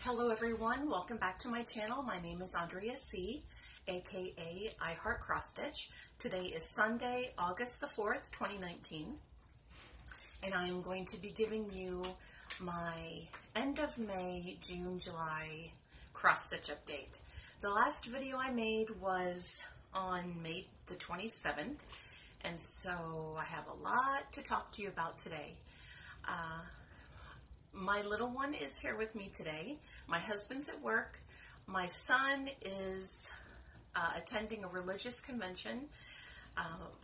Hello everyone, welcome back to my channel. My name is Andrea C, aka I Heart Cross Stitch. Today is Sunday, August the 4th, 2019, and I am going to be giving you my end of May, June, July cross stitch update. The last video I made was on May the 27th, and so I have a lot to talk to you about today. My little one is here with me today. My husband's at work. My son is attending a religious convention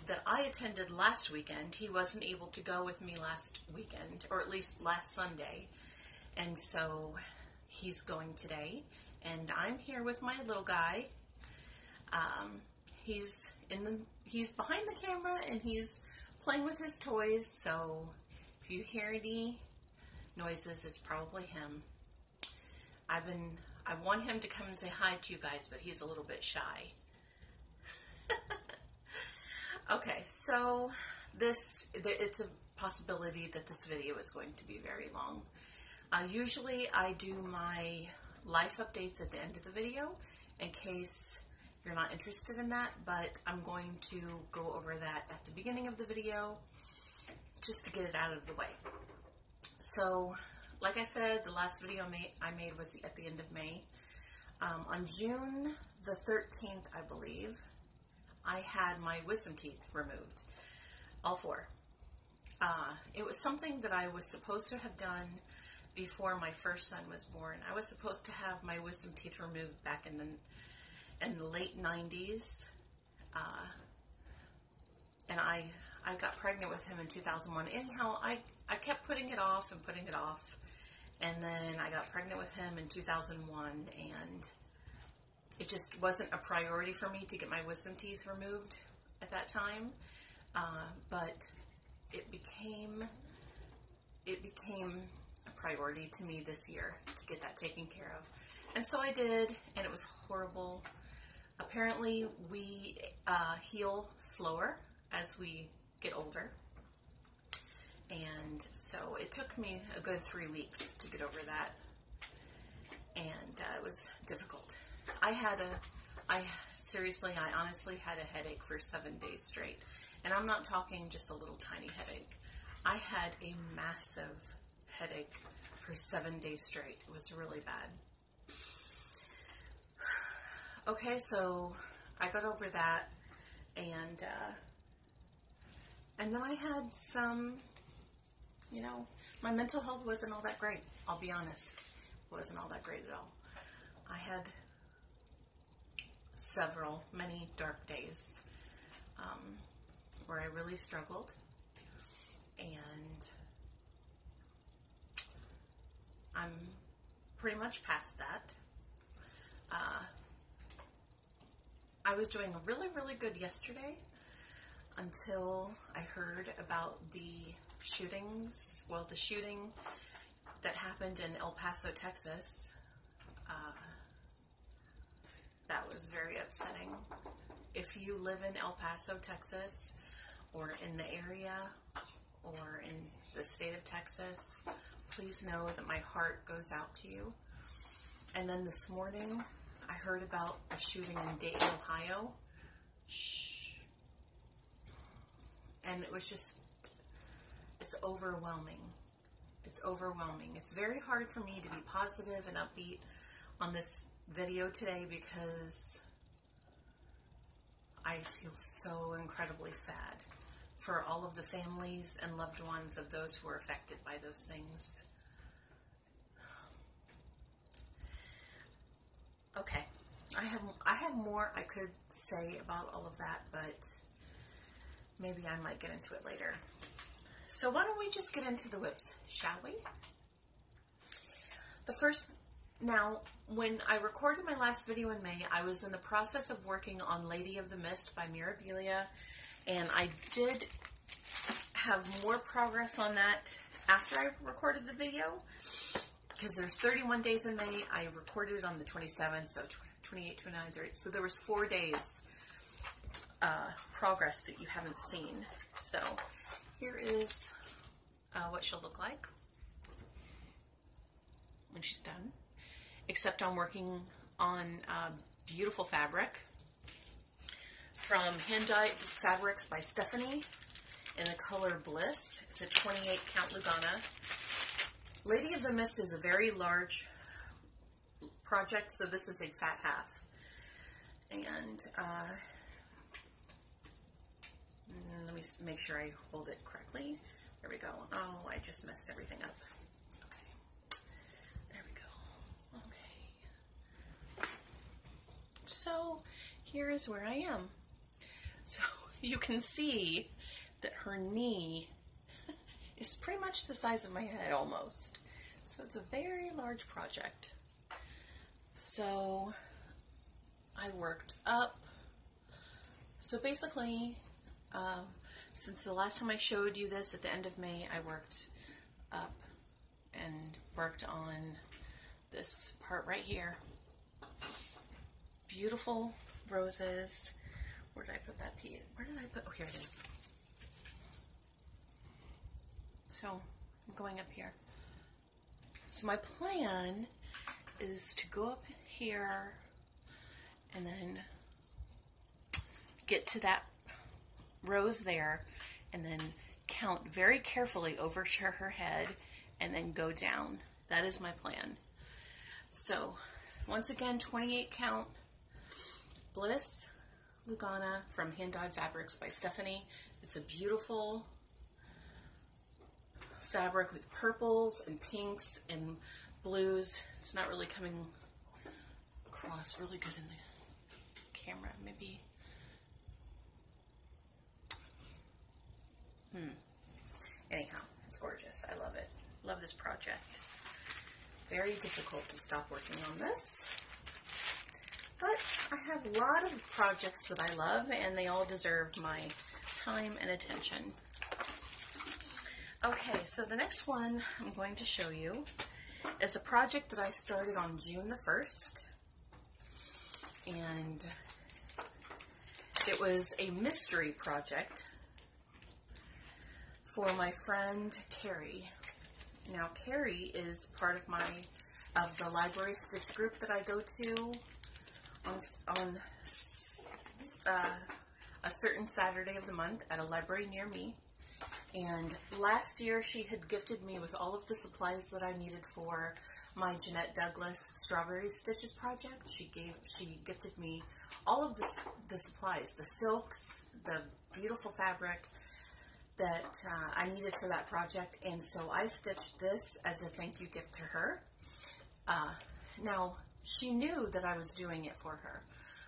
that I attended last weekend. He wasn't able to go with me last weekend, or at least last Sunday, and so he's going today. And I'm here with my little guy. He's behind the camera and he's playing with his toys, so if you hear any noises, it's probably him. I want him to come and say hi to you guys, but he's a little bit shy. Okay, so it's a possibility that this video is going to be very long. Usually I do my life updates at the end of the video in case you're not interested in that, but I'm going to go over that at the beginning of the video just to get it out of the way. So, like I said, the last video I made was at the end of May. On June the 13th, I believe, I had my wisdom teeth removed, all four. It was something that I was supposed to have done before my first son was born. I was supposed to have my wisdom teeth removed back in the late 90s, and I got pregnant with him in 2001. Anyhow, I kept putting it off, and then I got pregnant with him in 2001, and it just wasn't a priority for me to get my wisdom teeth removed at that time, but it became a priority to me this year to get that taken care of, and so I did, and it was horrible. Apparently, we heal slower as we get older. And so it took me a good 3 weeks to get over that, and it was difficult. I honestly had a headache for 7 days straight, and I'm not talking just a little tiny headache. I had a massive headache for 7 days straight. It was really bad. Okay, so I got over that, and then I had some, my mental health wasn't all that great. I'll be honest. It wasn't all that great at all. I had many dark days where I really struggled, and I'm pretty much past that. I was doing really, really good yesterday until I heard about the shootings, the shooting that happened in El Paso, Texas. That was very upsetting. If you live in El Paso, Texas, or in the area, or in the state of Texas, please know that my heart goes out to you. And then this morning, I heard about a shooting in Dayton, Ohio. And it was just, it's overwhelming. It's overwhelming. It's very hard for me to be positive and upbeat on this video today because I feel so incredibly sad for all of the families and loved ones of those who were affected by those things. Okay, I have more I could say about all of that, but maybe I might get into it later. So why don't we just get into the whips, shall we? Now, when I recorded my last video in May, I was in the process of working on Lady of the Mist by Mirabilia, and I did have more progress on that after I recorded the video, because there's 31 days in May. I recorded it on the 27th, so 28, 29, 30. So there was 4 days progress that you haven't seen. So here is what she'll look like when she's done. except I'm working on beautiful fabric from Hand Dyed Fabrics by Stephanie in the color Bliss. It's a 28 count Lugana. Lady of the Mist is a very large project, so this is a fat half. And let me make sure I hold it correctly. There we go. Oh, I just messed everything up. Okay. There we go. Okay. So here is where I am. So you can see that her knee is pretty much the size of my head almost. So it's a very large project. So I worked up. So basically, since the last time I showed you this at the end of May, I worked up and worked on this part right here. Beautiful roses. Where did I put that piece? Where did I put? Oh, here it is. So I'm going up here. So my plan is to go up here and then get to that rose there and then count very carefully over to her head and then go down. That is my plan. So once again, 28 count Bliss Lugana from Hand Dyed Fabrics by Stephanie. It's a beautiful fabric with purples and pinks and blues. It's not really coming across really good in the camera, maybe. Anyhow, it's gorgeous. I love it. Love this project. Very difficult to stop working on this. But I have a lot of projects that I love, and they all deserve my time and attention. Okay, so the next one I'm going to show you is a project that I started on June the 1st. And it was a mystery project for my friend Carrie. Now Carrie is part of the library stitch group that I go to on a certain Saturday of the month at a library near me. And last year she had gifted me with all of the supplies that I needed for my Jeanette Douglas Strawberry Stitches project. She gifted me all of the supplies, the silks, the beautiful fabric that I needed for that project, and so I stitched this as a thank you gift to her. Now, she knew that I was doing it for her,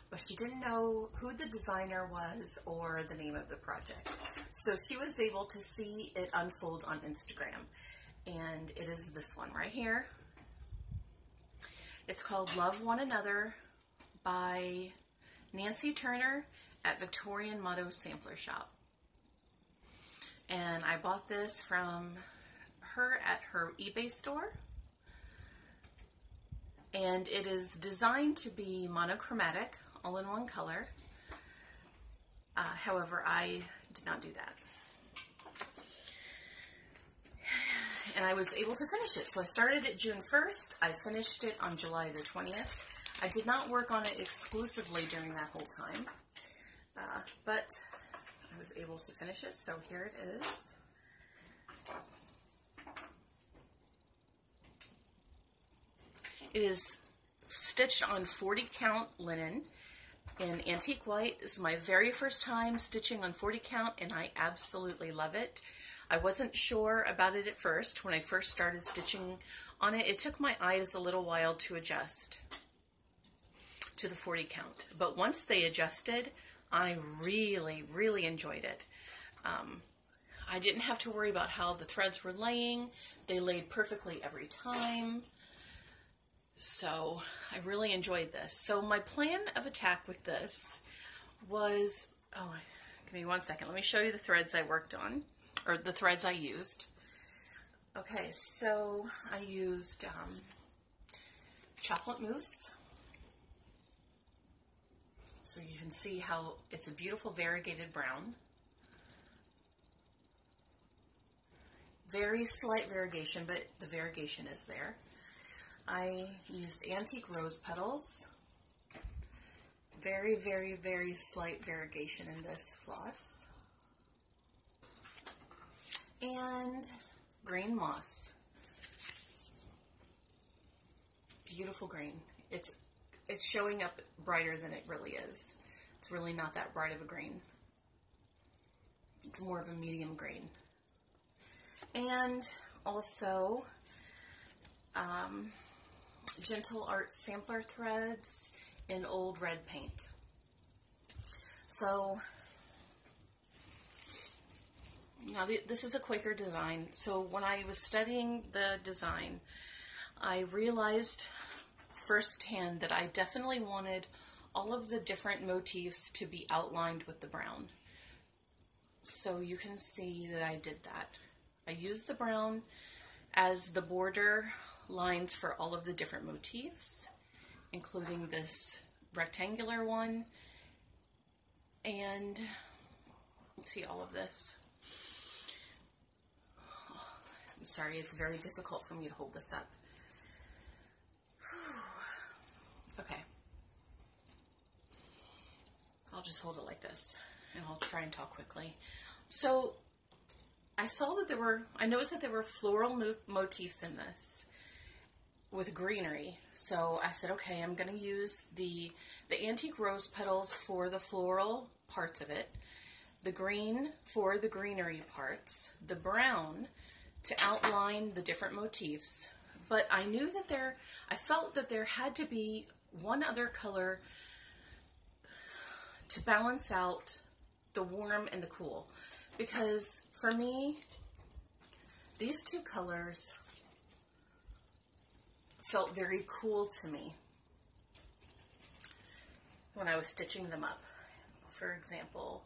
but she didn't know who the designer was or the name of the project. So she was able to see it unfold on Instagram, and it is this one right here. It's called Love One Another by Nancy Turner at Victorian Motto Sampler Shop. And I bought this from her at her eBay store. And it is designed to be monochromatic, all in one color. However, I did not do that. And I was able to finish it. So I started it June 1st. I finished it on July the 20th. I did not work on it exclusively during that whole time. But I was able to finish it. So here it is. It is stitched on 40 count linen in antique white. This is my very first time stitching on 40 count, and I absolutely love it. I wasn't sure about it at first. When I first started stitching on it, it took my eyes a little while to adjust to the 40 count. But once they adjusted, I really, really enjoyed it. I didn't have to worry about how the threads were laying. They laid perfectly every time. So I really enjoyed this. So my plan of attack with this was, oh, give me one second. Let me show you the threads I worked on, or the threads I used. Okay, so I used chocolate mousse. So you can see how it's a beautiful variegated brown. Very slight variegation, but the variegation is there. I used antique rose petals. Very, very, very slight variegation in this floss. And green moss. Beautiful green. It's showing up brighter than it really is. It's really not that bright of a green. It's more of a medium green. And also Gentle Art sampler threads in old red paint. So now this is a Quaker design. So when I was studying the design, I realized firsthand that I definitely wanted all of the different motifs to be outlined with the brown. So you can see that I did that. I used the brown as the border lines for all of the different motifs, including this rectangular one, and let's see, all of this. I'm sorry, it's very difficult for me to hold this up. Okay. I'll just hold it like this, and I'll try and talk quickly. So I noticed that there were floral motifs in this with greenery. So I said, okay, I'm going to use the antique rose petals for the floral parts of it, the green for the greenery parts, the brown to outline the different motifs. But I knew that I felt that there had to be one other color to balance out the warm and the cool. Because for me, these two colors felt very cool to me when I was stitching them up. For example,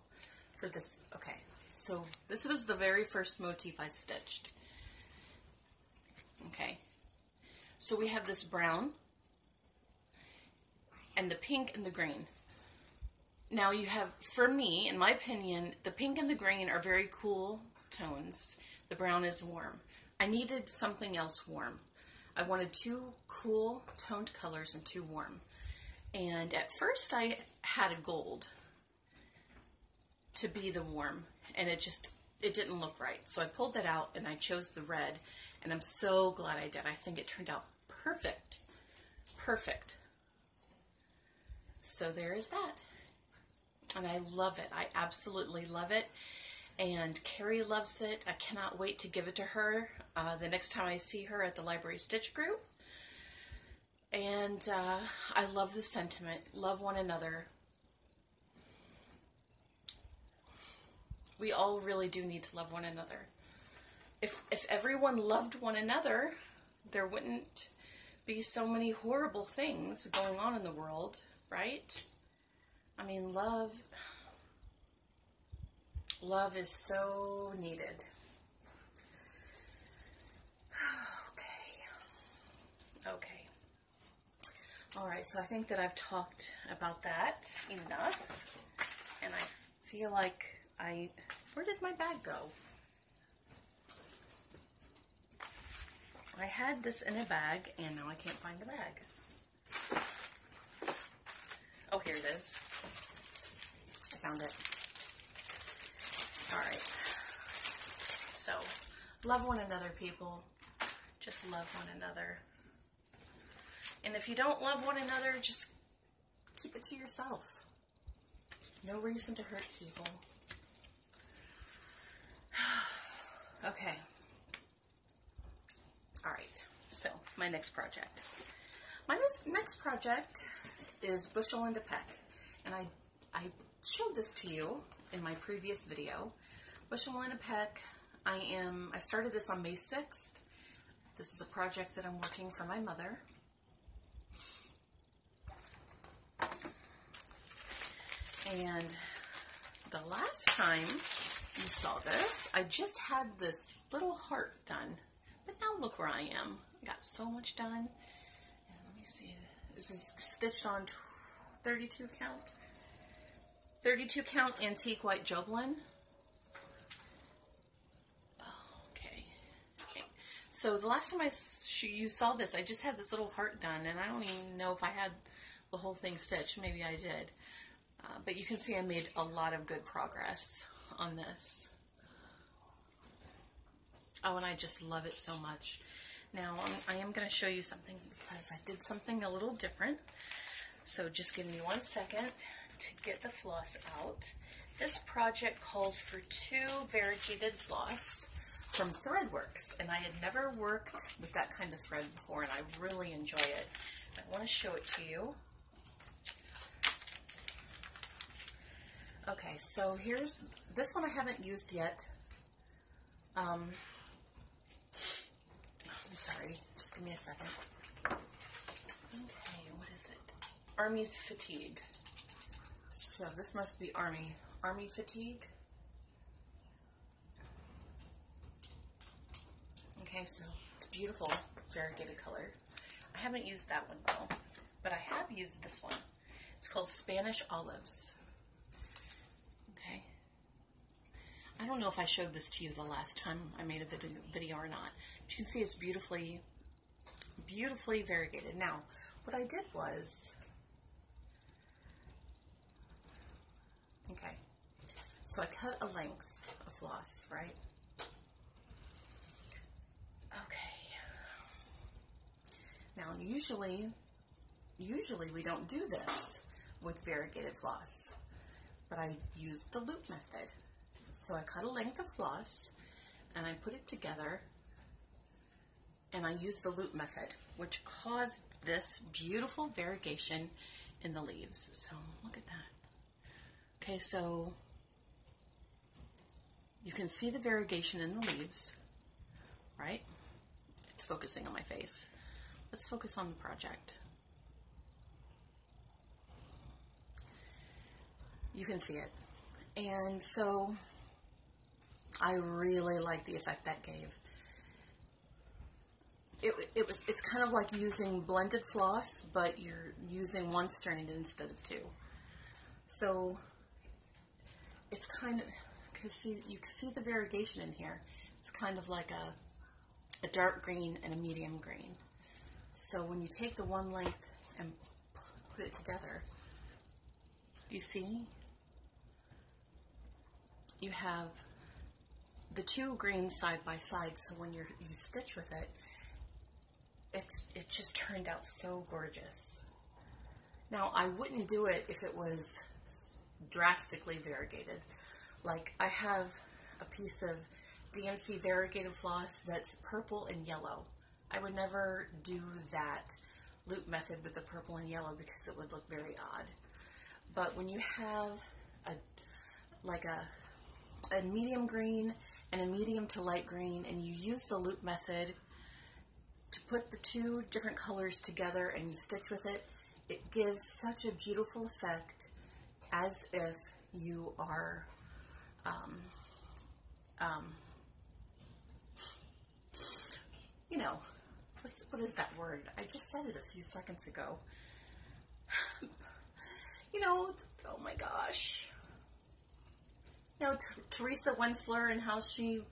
for this, okay, so this was the very first motif I stitched. Okay, so we have this brown and the pink and the green. Now you have, for me, in my opinion, the pink and the green are very cool tones. The brown is warm. I needed something else warm. I wanted two cool toned colors and two warm. And at first I had a gold to be the warm, and it didn't look right. So I pulled that out and I chose the red, and I'm so glad I did. I think it turned out perfect. Perfect. So there is that. And I love it. I absolutely love it. And Carrie loves it. I cannot wait to give it to her the next time I see her at the Library Stitch Group. And I love the sentiment. Love one another. We all really do need to love one another. If everyone loved one another, there wouldn't be so many horrible things going on in the world, right? I mean, love is so needed. Okay. All right, so I think that I've talked about that enough, and I feel like where did my bag go? I had this in a bag, and now I can't find the bag. Oh, here it is. I found it. All right. So, love one another, people. Just love one another. And if you don't love one another, just keep it to yourself. No reason to hurt people. Okay. All right. So, my next project. My next project is Bushel and a Peck, and I showed this to you in my previous video. Bushel and a Peck, I started this on May 6th. This is a project that I'm working for my mother. And the last time you saw this, I just had this little heart done, but now look where I am. I got so much done. And let me see. This is stitched on 32 count. 32 count antique white joblin. Okay. So the last time you saw this, I just had this little heart done, and I don't even know if I had the whole thing stitched. Maybe I did. But you can see I made a lot of good progress on this. Oh, and I just love it so much. Now, I am going to show you something because I did something a little different. So just give me 1 second to get the floss out. This project calls for 2 variegated floss from Threadworks, and I had never worked with that kind of thread before, and I really enjoy it. I want to show it to you. Okay, so here's this one I haven't used yet. I'm sorry, just give me a second. Okay, what is it? Army Fatigue. So this must be Army Fatigue. Okay, so it's beautiful, variegated color. I haven't used that one though, but I have used this one. It's called Spanish Olives. Okay. I don't know if I showed this to you the last time I made a video or not. But you can see it's beautifully variegated. Now, what I did was, okay, so I cut a length of floss, right? Now, usually we don't do this with variegated floss, but I used the loop method. So I cut a length of floss and I put it together, and I used the loop method, which caused this beautiful variegation in the leaves. So look at that. Okay, so you can see the variegation in the leaves, right? It's focusing on my face. Let's focus on the project. You can see it. And so I really like the effect that gave. It's kind of like using blended floss, but you're using 1 strand instead of 2. So it's kind of, because you see the variegation in here. It's kind of like a dark green and a medium green. So when you take the one length and put it together, you see? You have the 2 greens side by side, so when you stitch with it, it just turned out so gorgeous. Now, I wouldn't do it if it was drastically variegated. Like, I have a piece of DMC variegated floss that's purple and yellow. I would never do that loop method with the purple and yellow because it would look very odd. But when you have a medium green and a medium to light green, and you use the loop method to put the 2 different colors together and you stitch with it, it gives such a beautiful effect, as if you are you know, what is that word? I just said it a few seconds ago. You know, oh my gosh. You know, Teresa Wensler, and how you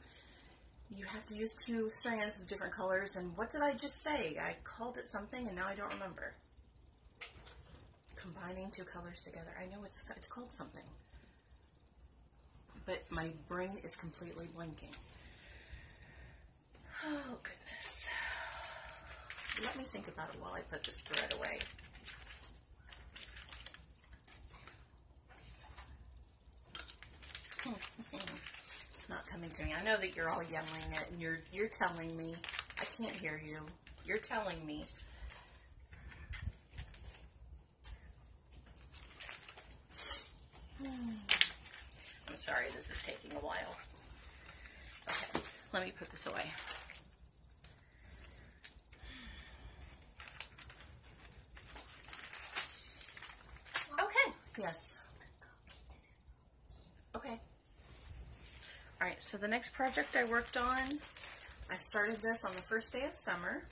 have to use 2 strands of different colors, and what did I just say? I called it something, and now I don't remember. Combining 2 colors together. I know it's called something. But my brain is completely blanking. Oh, goodness. Let me think about it while I put this thread away. It's not coming to me. I know that you're all yelling it, and you're telling me. I can't hear you. You're telling me. I'm sorry, this is taking a while. Okay, let me put this away. Okay, yes. Okay. Alright, so the next project I worked on, I started this on the first day of summer,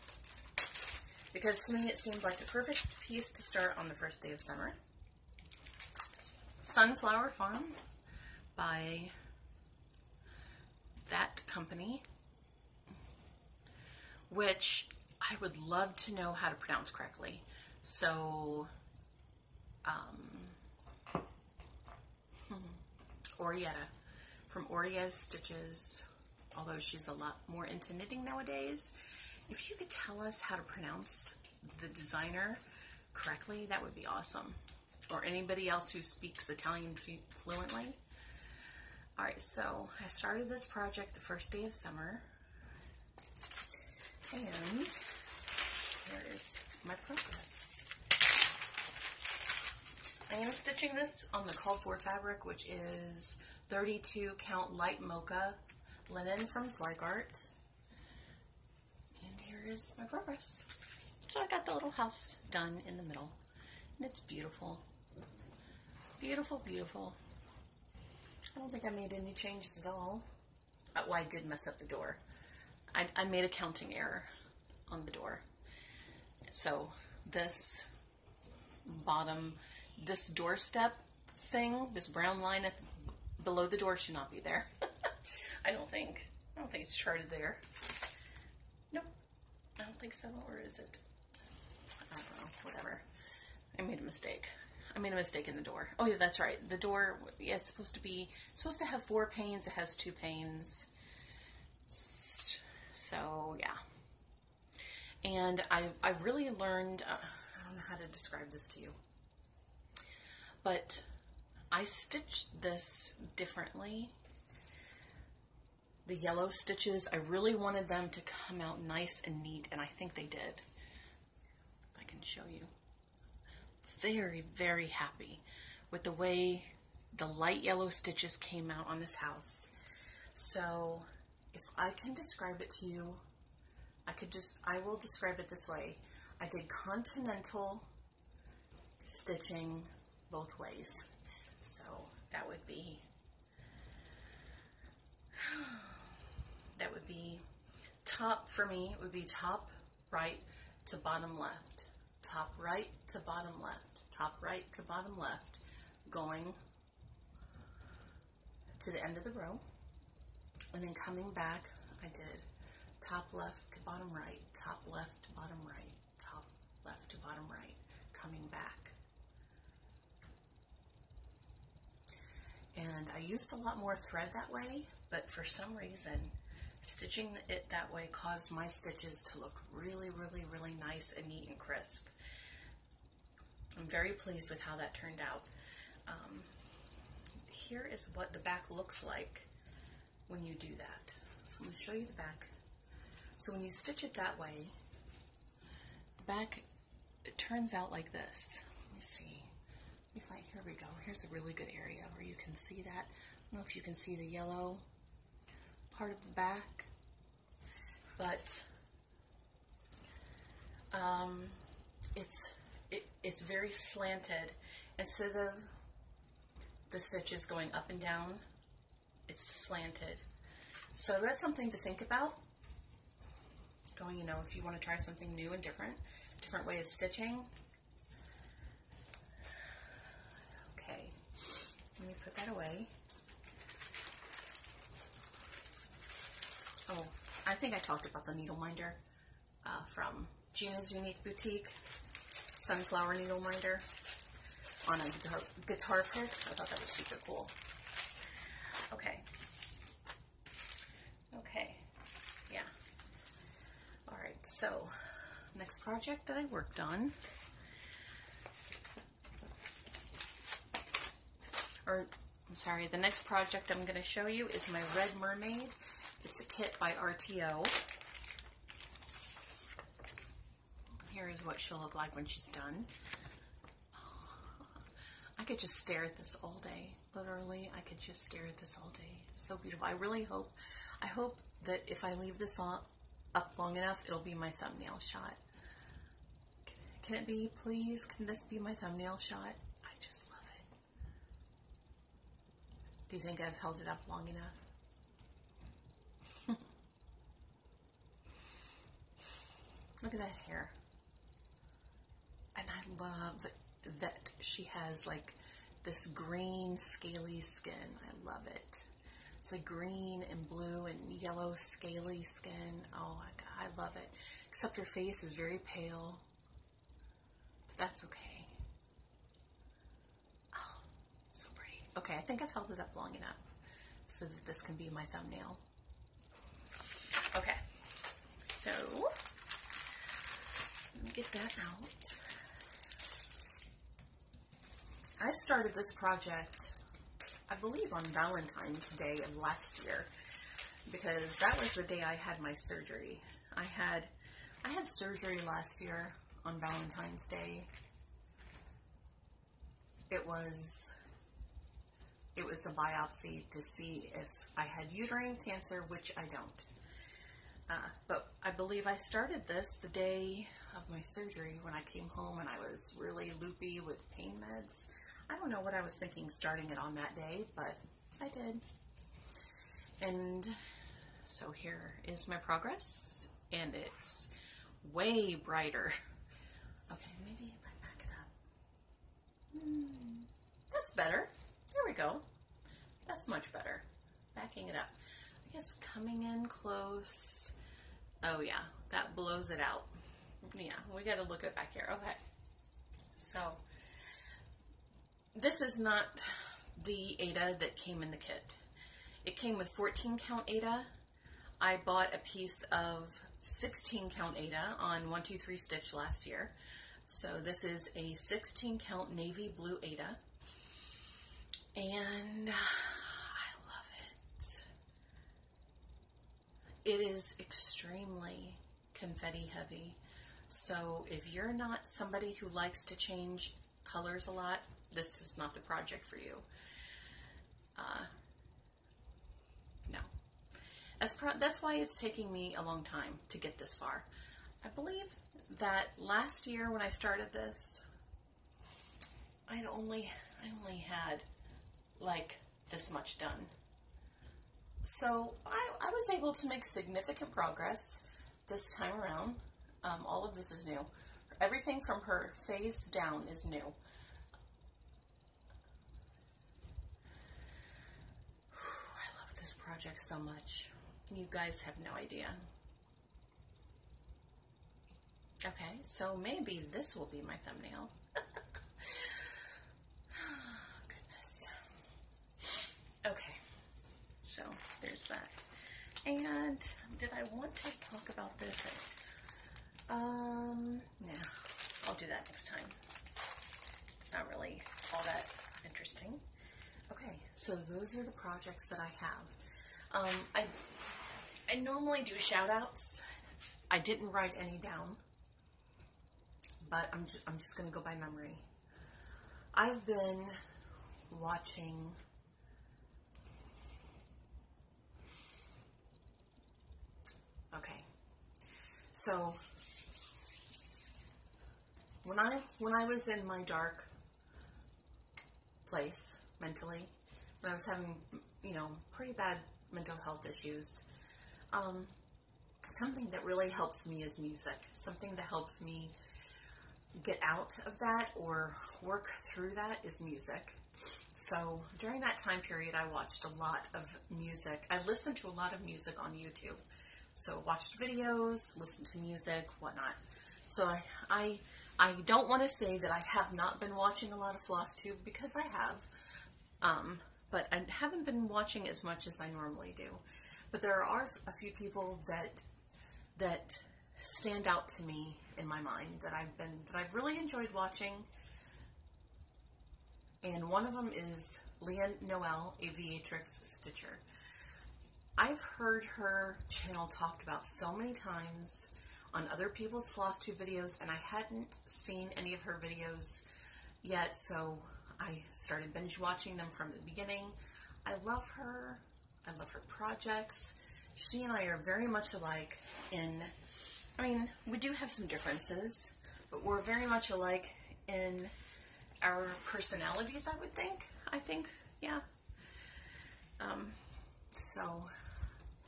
because to me it seemed like the perfect piece to start on the first day of summer. Sunflower Farm by that company. which I would love to know how to pronounce correctly. So, Orietta, from Oria's Stitches, although she's a lot more into knitting nowadays. If you could tell us how to pronounce the designer correctly, that would be awesome. Or anybody else who speaks Italian fluently. Alright, so I started this project the first day of summer. And here is my progress. I am stitching this on the called for fabric, which is 32 count light mocha linen from Zweigart. And here is my progress. So I got the little house done in the middle. And it's beautiful. Beautiful, beautiful. I don't think I made any changes at all. Well, I did mess up the door. I made a counting error on the door. So this bottom, this doorstep thing, this brown line below the door should not be there. I don't think it's charted there. Nope, I don't think so. Or is it? I don't know, whatever. I made a mistake. I made a mistake in the door. Oh yeah, that's right. The door, yeah, it's supposed to have 4 panes. It has 2 panes. So yeah. And I've really learned, I don't know how to describe this to you, but I stitched this differently. The yellow stitches, I really wanted them to come out nice and neat, and I think they did. If I can show you. Very, very happy with the way the light yellow stitches came out on this house. So if I can describe it to you, I will describe it this way. I did continental stitching both ways. So that would be top, for me, it would be top right to bottom left, top right to bottom left, top right to bottom left, going to the end of the row, and then coming back, I did top left to bottom right, top left to bottom right, top left to bottom right, coming back. And I used a lot more thread that way, but for some reason, stitching it that way caused my stitches to look really, really, really nice and neat and crisp. I'm very pleased with how that turned out. Here is what the back looks like when you do that. So I'm going to show you the back. So when you stitch it that way, the back, it turns out like this. Let me see. Here we go. Here's a really good area where you can see that. I don't know if you can see the yellow part of the back, but it's very slanted. Instead of the stitches going up and down, it's slanted. So that's something to think about. Going, you know, if you want to try something new and different way of stitching. Okay, let me put that away. Oh, I think I talked about the needle minder from Gina's Unique Boutique, sunflower needle minder on a guitar pick. I thought that was super cool. Okay. Okay. Yeah. All right. So, next project that I worked on, or I'm sorry, the next project I'm going to show you is my Red Mermaid. It's a kit by RTO. Here is what she'll look like when she's done. I could just stare at this all day. Literally, I could just stare at this all day. So beautiful. I hope that if I leave this up long enough, it'll be my thumbnail shot. Can it be, please? Can this be my thumbnail shot? I just love it. Do you think I've held it up long enough? Look at that hair. And I love that she has like this green scaly skin. I love it. It's like green and blue and yellow scaly skin. Oh my God, I love it. Except her face is very pale, but that's okay. Oh, so pretty. Okay, I think I've held it up long enough so that this can be my thumbnail. Okay, so let me get that out. I started this project, I believe, on Valentine's Day of last year, because that was the day I had my surgery. I had surgery last year on Valentine's Day. It was a biopsy to see if I had uterine cancer, which I don't. But I believe I started this the day of my surgery when I came home and I was really loopy with pain meds. I don't know what I was thinking starting it on that day, but I did. And so here is my progress, and it's way brighter. Okay, maybe if I back it up. That's better. There we go. That's much better. Backing it up. I guess coming in close. Oh yeah, that blows it out. Yeah, we got to look at it back here. Okay. So this is not the Ada that came in the kit. It came with 14 count Ada. I bought a piece of 16 count Ada on 1-2-3 Stitch last year. So this is a 16 count navy blue Ada. And I love it. It is extremely confetti heavy. So if you're not somebody who likes to change colors a lot, this is not the project for you. No. That's why it's taking me a long time to get this far. I believe that last year when I started this, I only had like this much done. So I was able to make significant progress this time around. All of this is new. Everything from her face down is new. I love this project so much. You guys have no idea. Okay, so maybe this will be my thumbnail. Goodness. Okay, so there's that. And did I want to talk about this? No, I'll do that next time. It's not really all that interesting. Okay, so those are the projects that I have. I normally do shout outs. I didn't write any down, but I'm just going to go by memory. I've been watching so when I was in my dark place mentally, when I was having, pretty bad mental health issues, something that really helps me is music. Something that helps me get out of that or work through that is music. So during that time period, I watched a lot of music. I listened to a lot of music on YouTube. So watched videos, listened to music, whatnot. So I don't want to say that I have not been watching a lot of FlossTube, because I have, but I haven't been watching as much as I normally do. But there are a few people that stand out to me in my mind that I've really enjoyed watching. And one of them is Leah Noel, Aviatrix Stitcher. I've heard her channel talked about so many times on other people's FlossTube videos, and I hadn't seen any of her videos yet, so I started binge watching them from the beginning. I love her. I love her projects. She and I are very much alike we do have some differences, but we're very much alike in our personalities, I would think. Yeah. So,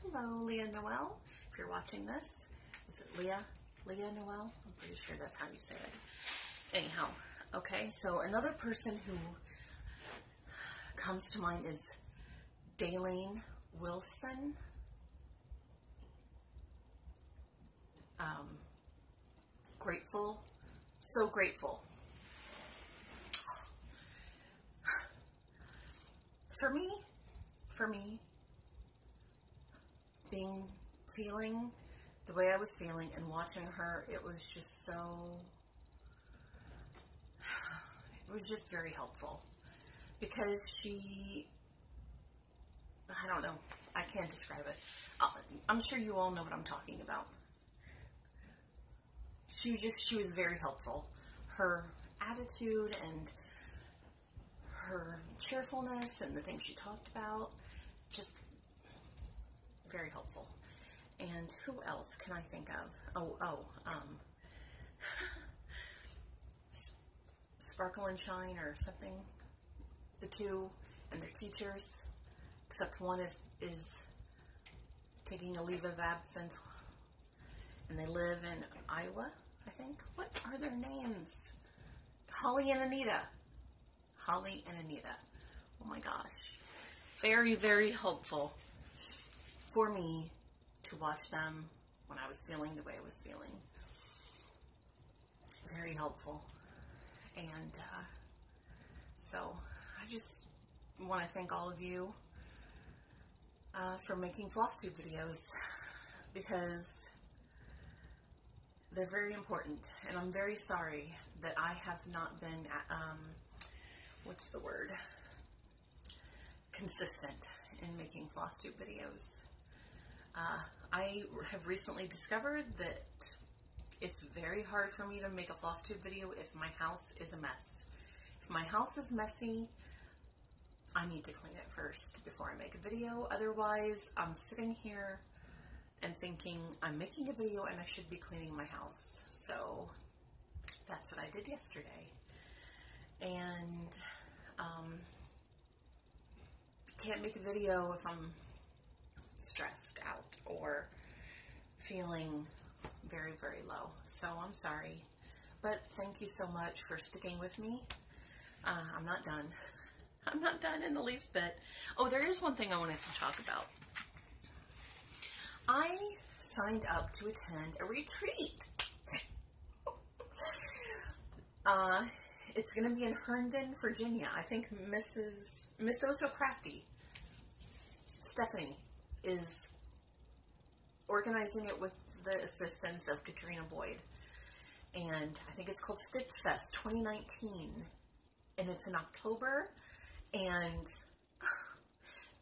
hello, Leah Noel, if you're watching this. Is it Leah Noel? I'm pretty sure that's how you say it. Anyhow, okay, so another person who comes to mind is Daylene Wilson. Grateful, so grateful. For me, feeling the way I was feeling and watching her, it was just very helpful, because I don't know, I can't describe it. I'm sure you all know what I'm talking about. She was very helpful. Her attitude and her cheerfulness and the things she talked about, just very helpful. And who else can I think of? Sparkle and Shine or something. The two and their teachers, except one is taking a leave of absence, and they live in Iowa, I think. What are their names? Holly and Anita. Holly and Anita. Oh my gosh. Very, very helpful for me to watch them when I was feeling the way I was feeling. Very helpful. And so I just want to thank all of you for making FlossTube videos, because they're very important, and I'm very sorry that I have not been, what's the word, consistent in making FlossTube videos. I have recently discovered that it's very hard for me to make a FlossTube video if my house is a mess. If my house is messy, I need to clean it first before I make a video. Otherwise, I'm sitting here and thinking I'm making a video and I should be cleaning my house. So that's what I did yesterday. And can't make a video if I'm stressed out or feeling very, very low. So I'm sorry. But thank you so much for sticking with me. I'm not done. I'm not done in the least bit. Oh, there is one thing I wanted to talk about. I signed up to attend a retreat. It's going to be in Herndon, Virginia. I think Miss Oh So Crafty, Stephanie, is organizing it with the assistance of Katrina Boyd. And I think it's called Stitch Fest 2019. And it's in October. And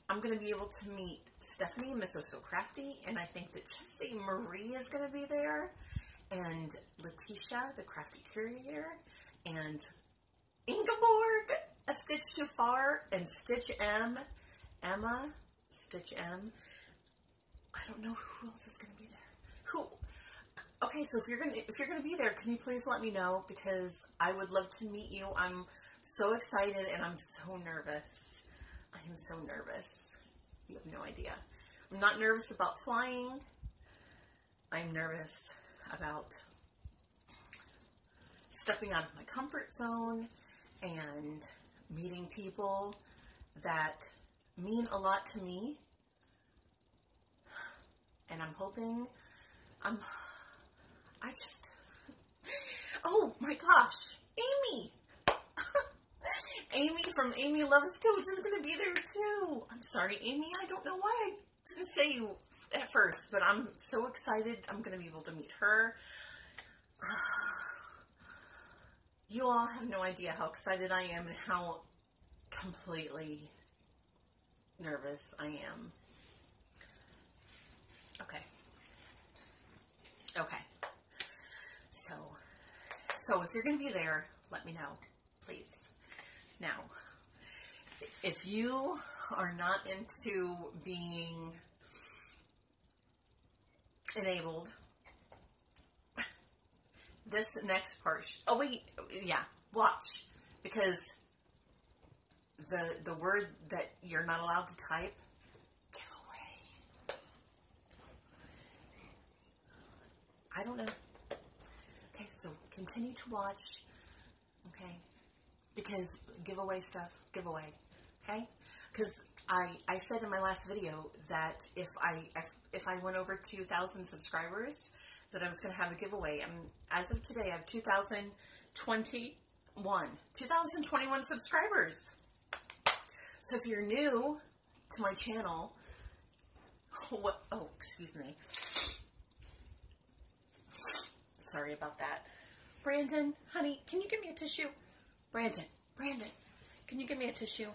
I'm going to be able to meet Stephanie, Miss Oh So Crafty, and I think that Jessie Marie is going to be there, and Letitia, the Crafty Curator, and Ingeborg, A Stitch Too Far, and Stitch M, Emma, Stitch M. I don't know who else is going to be there. Who? Okay, so if you're gonna be there, can you please let me know, because I would love to meet you. I'm so excited and I'm so nervous. I am so nervous. You have no idea. I'm not nervous about flying. I'm nervous about stepping out of my comfort zone and meeting people that mean a lot to me. And I'm hoping, oh my gosh, Amy! Amy from Amy Loves Toads is going to be there too. I'm sorry, Amy, I don't know why I didn't say you at first, but I'm so excited. I'm going to be able to meet her. You all have no idea how excited I am and how completely nervous I am. Okay. So if you're going to be there, let me know, please. Now, if you are not into being enabled, this next part, oh wait, yeah, watch, because the word that you're not allowed to type, giveaway. I don't know. Okay, so continue to watch, okay, because giveaway stuff, giveaway, okay? Because I said in my last video that if I went over 2,000 subscribers, that I was going to have a giveaway. And as of today, I have 2,021 subscribers. So if you're new to my channel, oh, excuse me. Sorry about that. Brandon, honey, can you give me a tissue? Brandon, can you give me a tissue?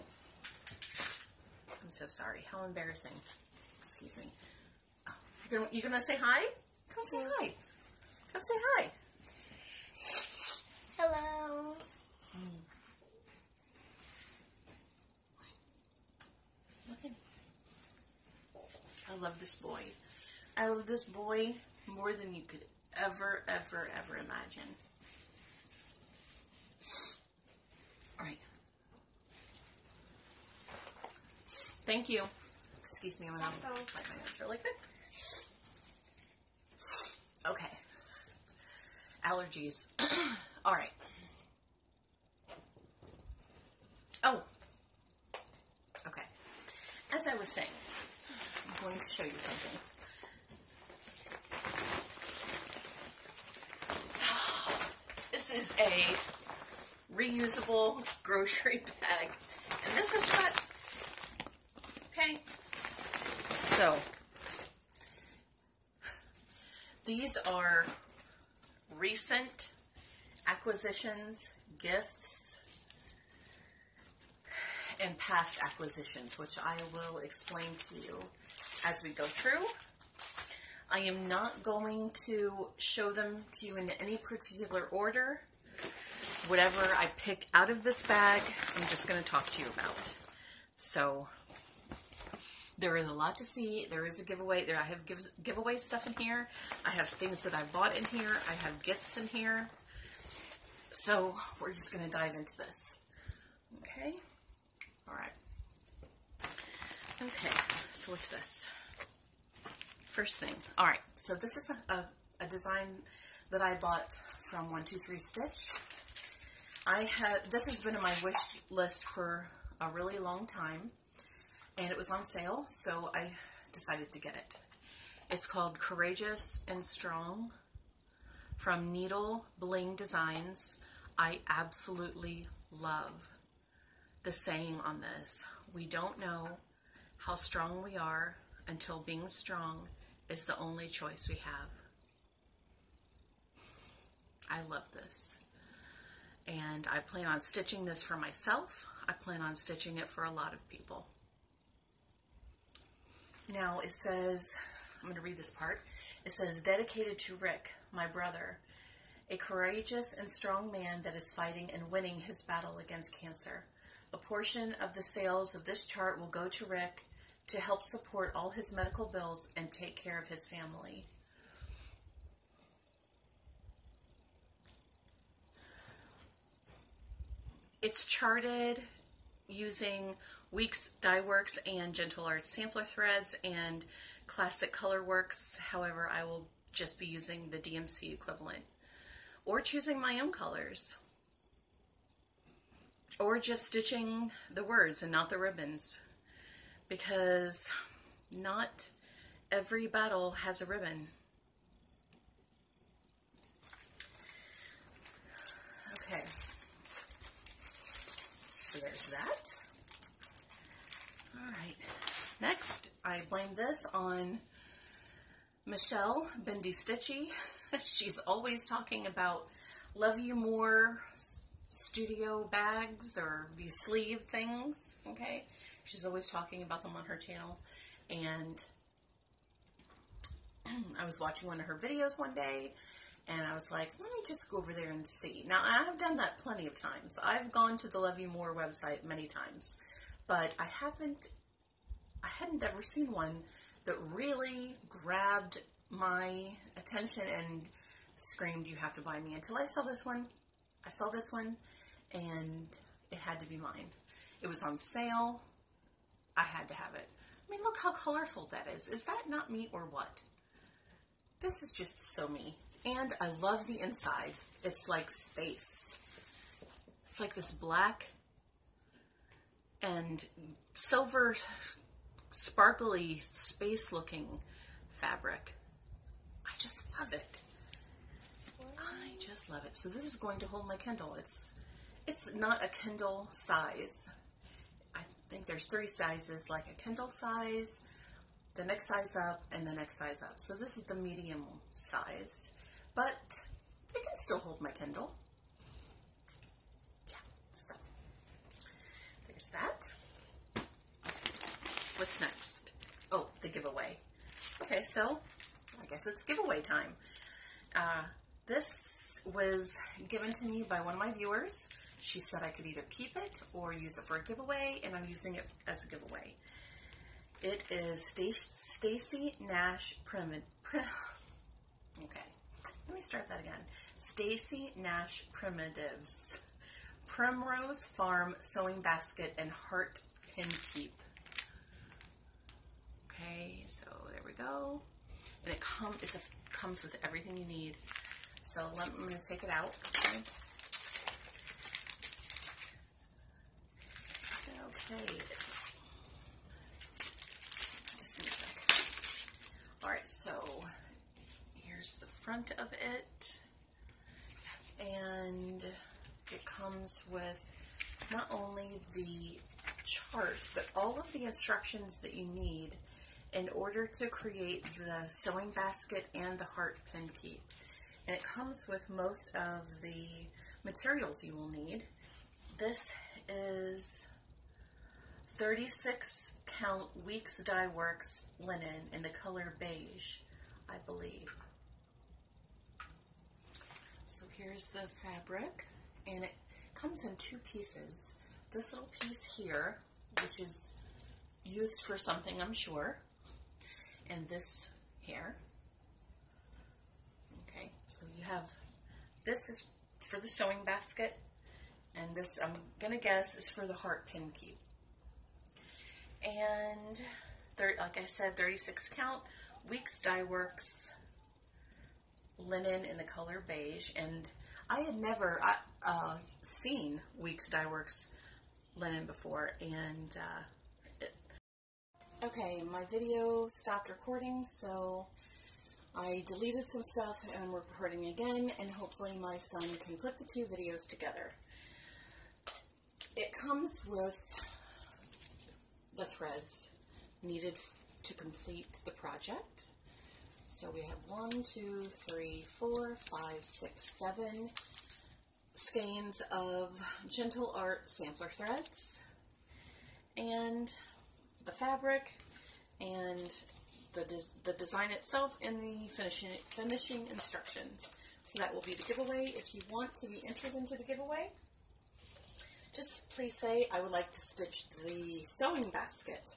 I'm so sorry. How embarrassing. Excuse me. Oh, you gonna say hi? Come say hi. Come say hi. Hello. Nothing. I love this boy. I love this boy more than you could ever imagine. All right. Thank you. Excuse me, I'm gonna wipe my nose really quick. Okay. Allergies. All right. Oh. Okay. As I was saying, I'm going to show you something. This is a reusable grocery bag. And this is what, okay, so these are recent acquisitions, gifts, and past acquisitions, which I will explain to you as we go through. I am not going to show them to you in any particular order. Whatever I pick out of this bag, I'm just going to talk to you about. So, there is a lot to see. There is a giveaway. I have giveaway stuff in here. I have things that I bought in here. I have gifts in here. So, we're just going to dive into this. Okay? Alright. Okay, so what's this? First thing. Alright, so this is a design that I bought from 123 Stitch. This has been on my wish list for a really long time, and it was on sale, so I decided to get it. It's called Courageous and Strong from Needle Bling Designs. I absolutely love the saying on this. We don't know how strong we are until being strong is the only choice we have. I love this. And I plan on stitching this for myself. I plan on stitching it for a lot of people. Now it says, I'm going to read this part. It says, dedicated to Rick, my brother, a courageous and strong man that is fighting and winning his battle against cancer. A portion of the sales of this chart will go to Rick to help support all his medical bills and take care of his family. It's charted using Weeks Dye Works and Gentle Arts sampler threads and Classic Color Works. However, I will just be using the DMC equivalent, or choosing my own colors, or just stitching the words and not the ribbons, because not every battle has a ribbon. Okay. So there's that. All right. Next, I blame this on Michelle Bendy Stitchy. She's always talking about Love You More studio bags or these sleeve things. Okay. She's always talking about them on her channel. And I was watching one of her videos one day, and I was like, let me just go over there and see. Now, I have done that plenty of times. I've gone to the Love You More website many times, but I hadn't ever seen one that really grabbed my attention and screamed, you have to buy me, until I saw this one. I saw this one, and it had to be mine. It was on sale. I had to have it. I mean, look how colorful that is. Is that not me or what? This is just so me. And I love the inside. It's like space. It's like this black and silver, sparkly, space-looking fabric. I just love it. I just love it. So this is going to hold my Kindle. It's not a Kindle size. I think there's 3 sizes, like a Kindle size, the next size up, and the next size up. So this is the medium size, but it can still hold my Kindle. Yeah, so there's that. What's next? Oh, the giveaway. Okay, so I guess it's giveaway time. This was given to me by one of my viewers. She said I could either keep it or use it for a giveaway, and I'm using it as a giveaway. It is Stacy Nash Okay, let me start that again. Stacy Nash Primitives Primrose Farm Sewing Basket and Heart Pin Keep. Okay, so there we go. And it comes with everything you need. So I'm going to take it out. Okay. Just give me a sec. Alright, so here's the front of it. And it comes with not only the chart, but all of the instructions that you need in order to create the sewing basket and the heart pin keep. And it comes with most of the materials you will need. This is 36 count Weeks Dye Works linen in the color beige, I believe. So here's the fabric, and it comes in 2 pieces. This little piece here, which is used for something, I'm sure, and this here. Okay, so you have, this is for the sewing basket, and this, I'm gonna guess, is for the heart pin keep. And like I said, 36 count Weeks Dye Works linen in the color beige, and I had never seen Weeks Dye Works linen before, and okay, my video stopped recording, so I deleted some stuff and we're recording again, and hopefully my son can put the 2 videos together. It comes with the threads needed to complete the project. So we have 1, 2, 3, 4, 5, 6, 7 skeins of Gentle Art sampler threads, and the fabric, and the design itself, and the finishing instructions. So that will be the giveaway. If you want to be entered into the giveaway, just please say, I would like to stitch the sewing basket.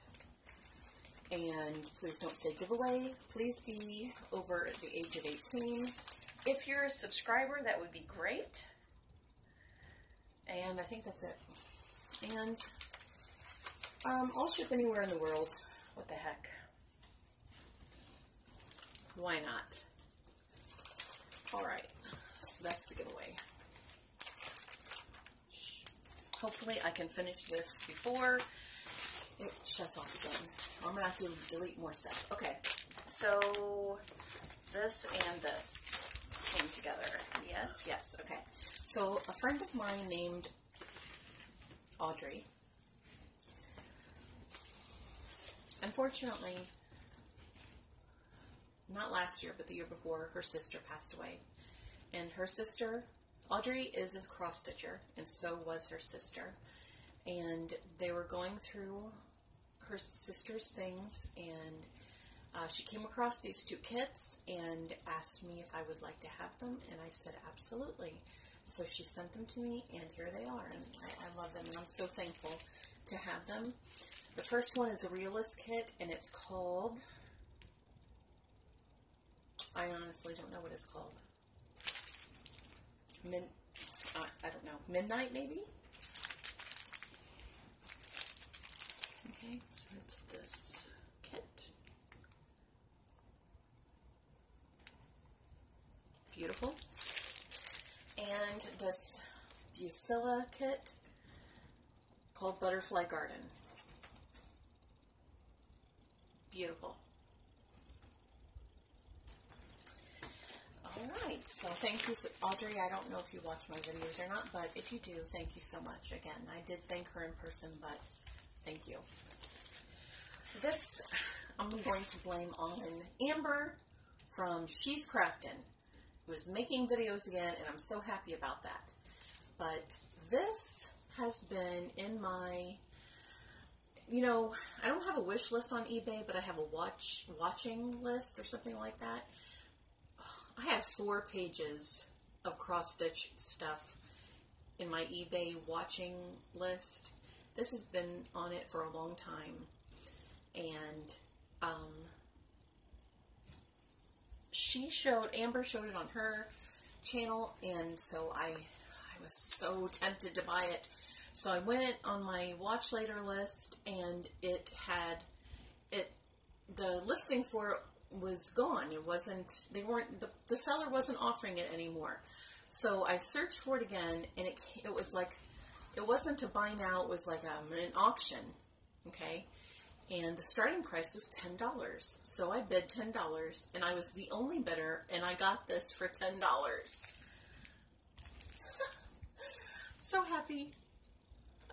And please don't say giveaway. Please be over at the age of 18. If you're a subscriber, that would be great. And I think that's it. And I'll ship anywhere in the world. What the heck? Why not? Alright, so that's the giveaway. Hopefully I can finish this before it shuts off again. I'm going to have to delete more stuff. Okay, so this and this came together. Yes, yes, okay. So a friend of mine named Audrey, unfortunately, not last year, but the year before, her sister passed away. And her sister, Audrey, is a cross-stitcher, and so was her sister. And they were going through her sister's things, and she came across these 2 kits and asked me if I would like to have them, and I said absolutely. So she sent them to me, and here they are, and I love them, and I'm so thankful to have them. The first one is a realist kit, and it's called, I honestly don't know what it's called. I don't know, Midnight maybe? Okay, so it's this kit. Beautiful. And this Bucilla kit called Butterfly Garden. Beautiful. Alright, so thank you, Audrey. I don't know if you watch my videos or not, but if you do, thank you so much. Again, I did thank her in person, but thank you. This I'm going to blame on Amber from She's Craftin', who is making videos again, and I'm so happy about that. But this has been in my, you know, I don't have a wish list on eBay, but I have a watching list or something like that. I have 4 pages of cross-stitch stuff in my eBay watching list. This has been on it for a long time. And Amber showed it on her channel, and so I was so tempted to buy it. So I went on my watch later list, and the listing for it was gone. It wasn't, the seller wasn't offering it anymore. So I searched for it again, and it was like, it wasn't a buy now, it was like an auction, okay? And the starting price was $10. So I bid $10, and I was the only bidder, and I got this for $10. So happy.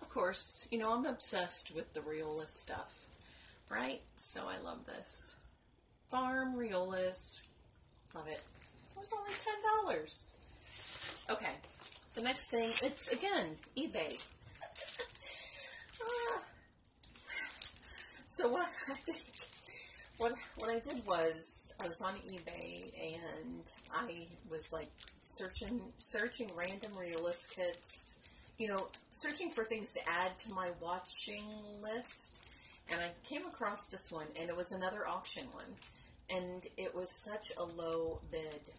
Of course, you know, I'm obsessed with the Riola stuff, right? So I love this. Farm Riolas. Love it. It was only $10. Okay. The next thing, it's, again, eBay. So what I did was, I was on eBay, and I was like searching random Riolas kits, you know, searching for things to add to my watching list, and I came across this one, and it was another auction one, and it was such a low bid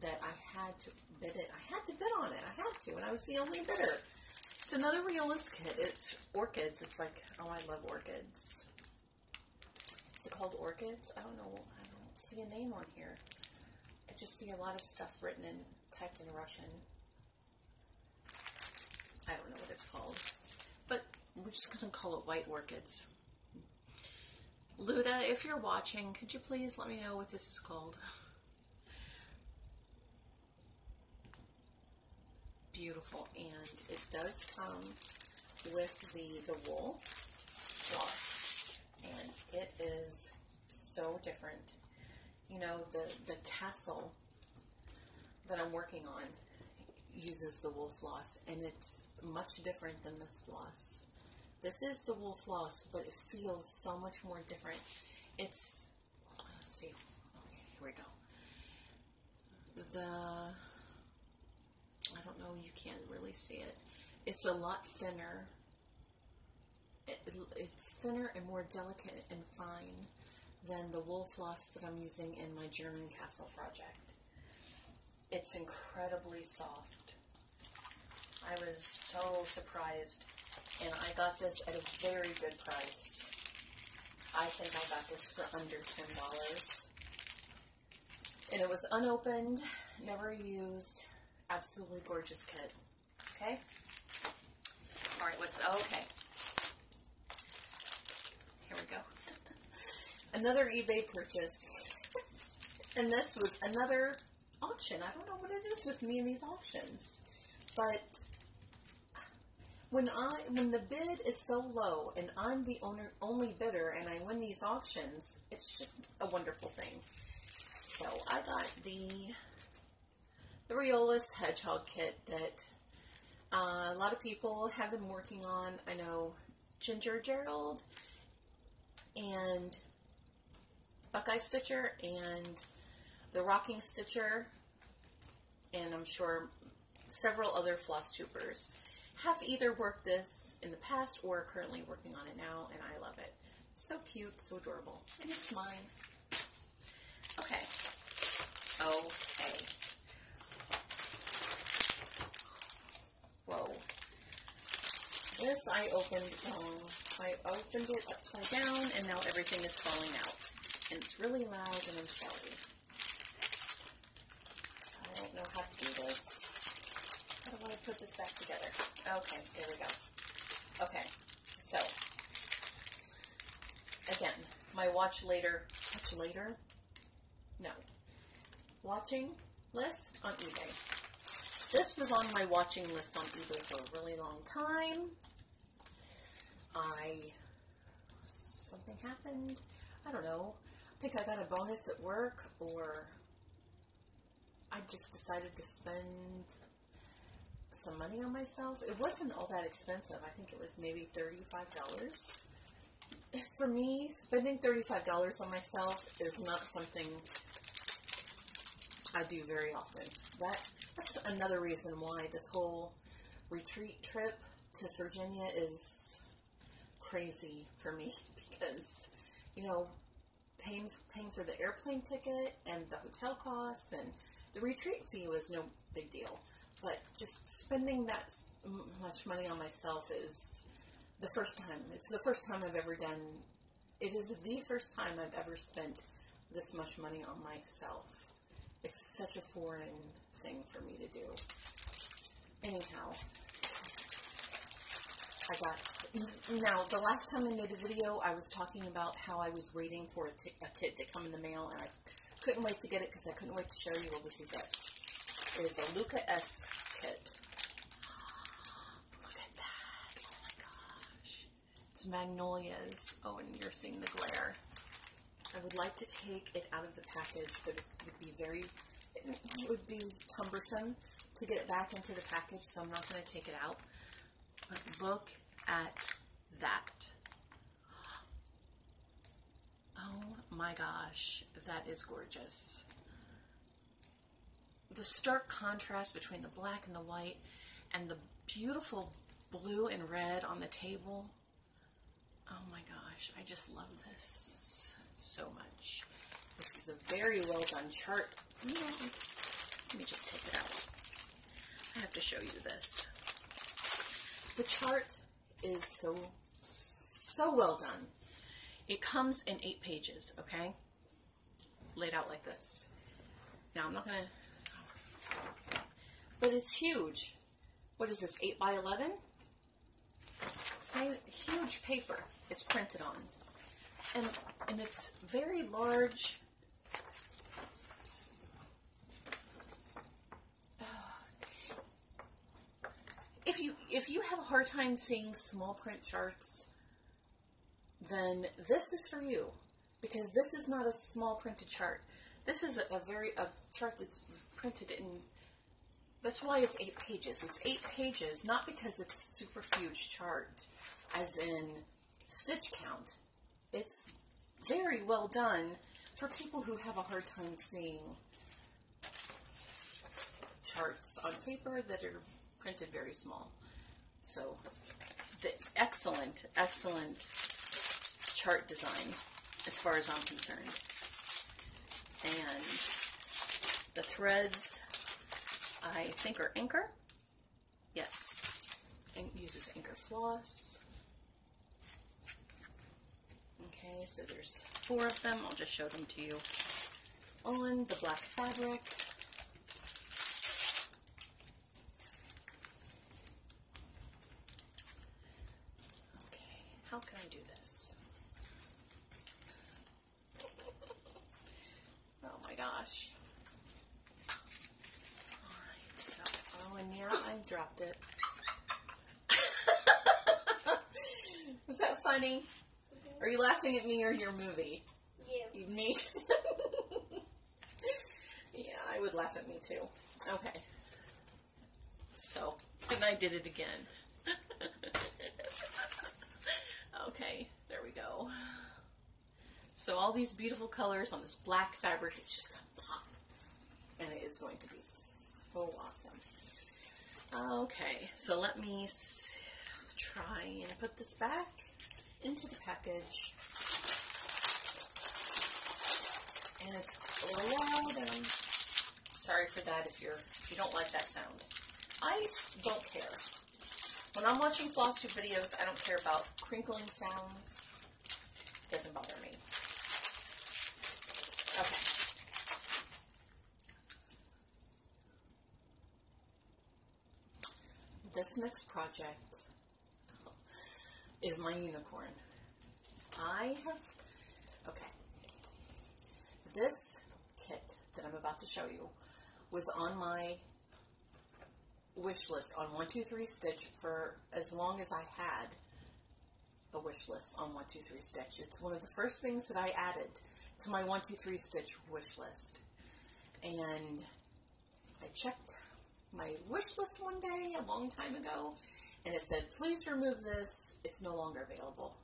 that I had to bid it. I had to bid on it. I had to, and I was the only bidder. It's another Riolas kit. It's orchids. It's like, oh, I love orchids. Is it called orchids? I don't know. I don't see a name on here. I just see a lot of stuff written and typed in Russian. I don't know what it's called. But we're just going to call it white orchids. Luda, if you're watching, could you please let me know what this is called? Beautiful, and it does come with the wool floss, and it is so different. You know, the castle that I'm working on uses the wool floss, and it's much different than this floss. This is the wool floss, but it feels so much more different. It's, let's see, okay, here we go. I don't know, you can't really see it. It's a lot thinner. It's thinner and more delicate and fine than the wool floss that I'm using in my German castle project. It's incredibly soft. I was so surprised, and I got this at a very good price. I think I got this for under $10. And it was unopened, never used. Absolutely gorgeous kit. Okay? Alright, okay. Here we go. Another eBay purchase. And this was another auction. I don't know what it is with me in these auctions. But when the bid is so low and I'm the only bidder and I win these auctions, it's just a wonderful thing. So I got the Riolas Hedgehog kit that a lot of people have been working on. I know Ginger Gerald and Buckeye Stitcher and the Rocking Stitcher, and I'm sure several other FlossTubers have either worked this in the past or are currently working on it now, and I love it. So cute, so adorable, and it's mine. Okay. Okay. Whoa. This I opened wrong. I opened it upside down, and now everything is falling out. And it's really loud, and I'm sorry. I don't know how to do this. How do I put this back together? Okay, there we go. Okay, so again, my watching list on eBay. This was on my watching list on eBay for a really long time. Something happened. I don't know. I think I got a bonus at work, or I just decided to spend some money on myself. It wasn't all that expensive. I think it was maybe $35. For me, spending $35 on myself is not something I do very often. That's another reason why this whole retreat trip to Virginia is crazy for me, because, you know, paying for the airplane ticket and the hotel costs, and the retreat fee was no big deal, but just spending that much money on myself is the first time. It's the first time I've ever done, it is the first time I've ever spent this much money on myself. It's such a foreign thing for me to do. Anyhow, now the last time I made a video, I was talking about how I was waiting for a kit to come in the mail, and I couldn't wait to get it because I couldn't wait to show you. Well, this is it. It is a Luca S kit. Look at that. Oh my gosh. It's magnolias. Oh, and you're seeing the glare. I would like to take it out of the package, but it would be cumbersome to get it back into the package, so I'm not going to take it out. But look at that. Oh my gosh, that is gorgeous. The stark contrast between the black and the white and the beautiful blue and red on the table. Oh my gosh, I just love this so much. This is a very well done chart. Yeah. Let me just take it out. I have to show you this. The chart is so well done. It comes in 8 pages, okay? Laid out like this. Now, I'm not going to... But it's huge. What is this, 8 by 11? Okay, huge paper it's printed on. And it's very large. If you have a hard time seeing small print charts, then this is for you, because this is not a small printed chart. This is a chart that's printed in, that's why it's 8 pages. It's 8 pages, not because it's a super huge chart, as in stitch count. It's very well done for people who have a hard time seeing charts on paper that are printed very small. So, the excellent chart design, as far as I'm concerned. And the threads, I think, are Anchor. Yes, and uses Anchor floss. Okay, so there's 4 of them. I'll just show them to you on the black fabric. How can I do this? Oh my gosh. Alright, so, oh, and yeah, I dropped it. Was that funny? Are you laughing at me or your movie? Yeah. Me? Yeah, I would laugh at me too. Okay. So, and I did it again. Okay, there we go. So all these beautiful colors on this black fabric, it's just going to pop. And it is going to be so awesome. Okay, so let me try and put this back into the package. And it's loud, and sorry for that if you don't like that sound. I don't care. When I'm watching FlossTube videos, I don't care about crinkling sounds. It doesn't bother me. Okay. This next project, is my unicorn. Okay, this kit that I'm about to show you was on my wish list on 123 Stitch for as long as I had a wish list on 123 Stitch. It's one of the first things that I added to my 123 Stitch wish list. And I checked my wish list one day a long time ago, and it said, please remove this, it's no longer available.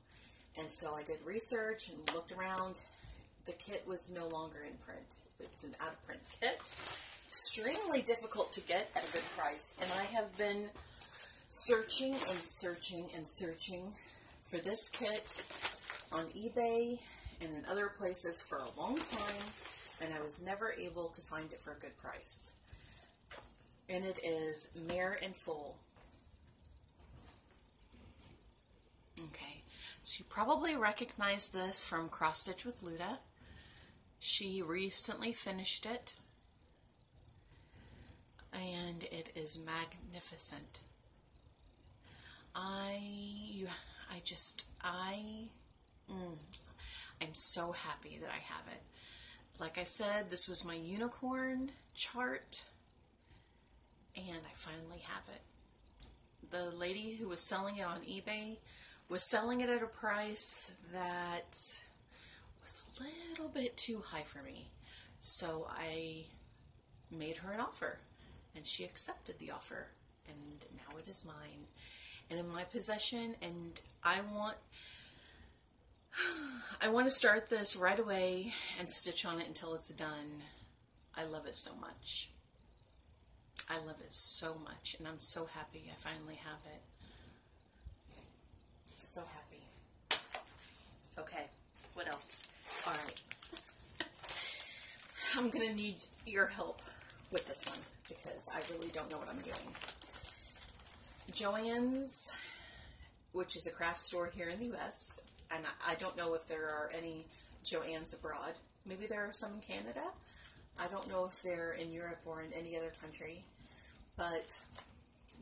And so I did research and looked around. The kit was no longer in print. It's an out of print kit. Extremely difficult to get at a good price, and I have been searching and searching and searching for this kit on eBay and in other places for a long time, and I was never able to find it for a good price. And it is Mare in Full. Okay, so you probably recognize this from Cross Stitch with Luda. She recently finished it, and it is magnificent. I'm so happy that I have it. Like I said, this was my unicorn chart, and I finally have it. The lady who was selling it on eBay was selling it at a price that was a little bit too high for me. So I made her an offer, and she accepted the offer, and now it is mine and in my possession, and I want to start this right away and stitch on it until it's done. I love it so much. I love it so much, and I'm so happy I finally have it. So happy. Okay, what else? All right. I'm going to need your help with this one because I really don't know what I'm doing. Joann's, which is a craft store here in the U.S., and I don't know if there are any Joann's abroad. Maybe there are some in Canada. I don't know if they're in Europe or in any other country, but